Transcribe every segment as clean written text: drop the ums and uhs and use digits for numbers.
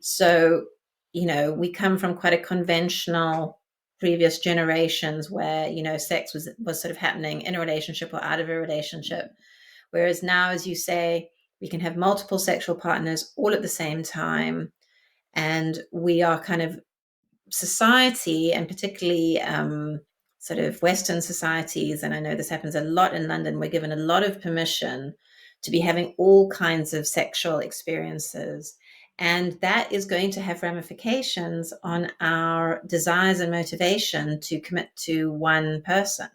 So, we come from quite a conventional previous generations where, sex was sort of happening in a relationship or out of a relationship. Whereas now, as you say, we can have multiple sexual partners all at the same time. And we are kind of society, and particularly sort of Western societies, and I know this happens a lot in London, we're given a lot of permission to be having all kinds of sexual experiences. And that is going to have ramifications on our desires and motivation to commit to one person,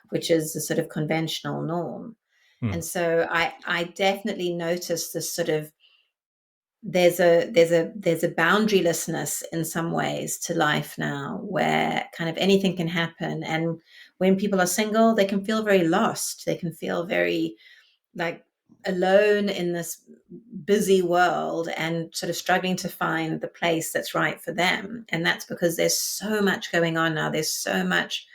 which is the sort of conventional norm. Hmm. And so I definitely noticed this sort of there's a boundarylessness in some ways to life now, where kind of anything can happen. And when people are single, they can feel very lost. They can feel very like alone in this busy world and sort of struggling to find the place that's right for them. And that's because there's so much going on now. There's so much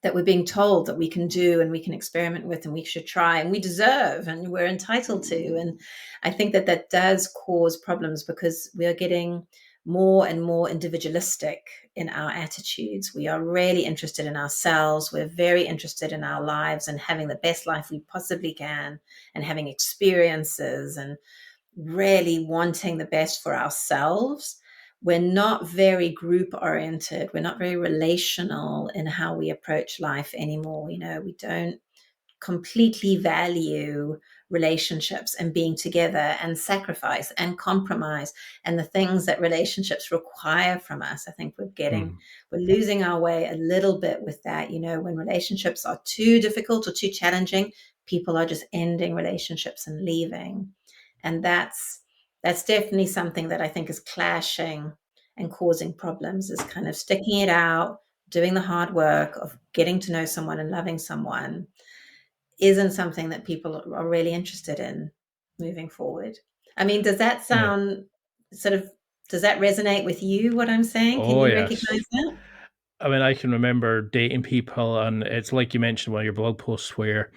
that we're being told that we can do and we can experiment with and we should try and we deserve and we're entitled to. And I think that that does cause problems because we are getting more and more individualistic in our attitudes. We are really interested in ourselves. We're very interested in our lives and having the best life we possibly can and having experiences and really wanting the best for ourselves. We're not very group oriented. We're not very relational in how we approach life anymore. We don't completely value relationships and being together and sacrifice and compromise and the things that relationships require from us. I think Hmm. we're losing our way a little bit with that. When relationships are too difficult or too challenging, people are just ending relationships and leaving. And that's definitely something that I think is clashing and causing problems, is kind of sticking it out, doing the hard work of getting to know someone and loving someone isn't something that people are really interested in moving forward. I mean, does that Yeah. sound sort of, does that resonate with you, what I'm saying? Can Oh, you yes. recognize that? I mean, I can remember dating people, and it's like you mentioned one of your blog posts where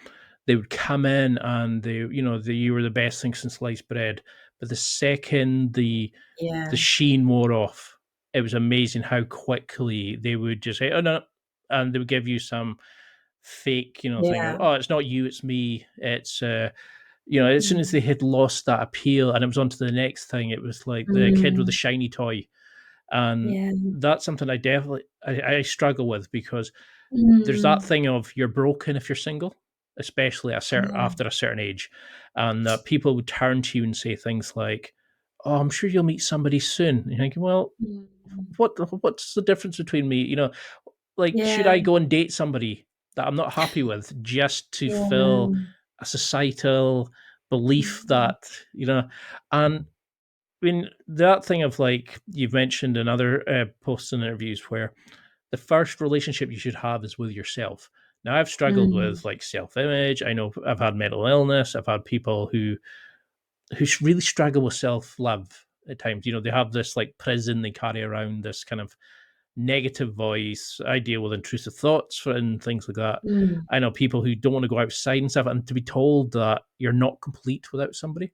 they would come in and you were the best thing since sliced bread. But the second the Yeah. sheen wore off, it was amazing how quickly they would just say, "Oh no," and they would give you some fake, thing of, Yeah. "Oh, it's not you, it's me." As soon as Mm. they had lost that appeal and it was on to the next thing, it was like the kid with the Mm. shiny toy. And Yeah. that's something I struggle with, because there's that Mm. thing of you're broken if you're single, especially Yeah. after a certain age, and people would turn to you and say things like, "Oh, I'm sure you'll meet somebody soon." And you're thinking, well, Mm. what's the difference between me? Like, should Yeah. I go and date somebody that I'm not happy with just to fill Yeah. a societal belief Mm. that you know? And I mean, that thing of, like you've mentioned in other posts and interviews, where the first relationship you should have is with yourself. Now, I've struggled Mm. with like self-image. I know I've had mental illness. I've had people who really struggle with self-love at times. They have this like prison they carry around, this kind of negative voice. I deal with intrusive thoughts and things like that. Mm. I know people who don't want to go outside and stuff, and to be told that you're not complete without somebody,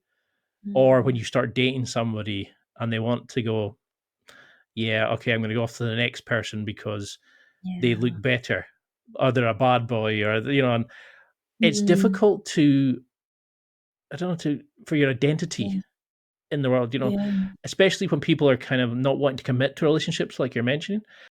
or when Mm. you start dating somebody and they want to go, yeah, okay, I'm going to go off to the next person because they look Yeah. better, or they're a bad boy, or and it's Mm. difficult to, I don't know, for your identity Yeah. in the world, Yeah. especially when people are kind of not wanting to commit to relationships, like you're mentioning.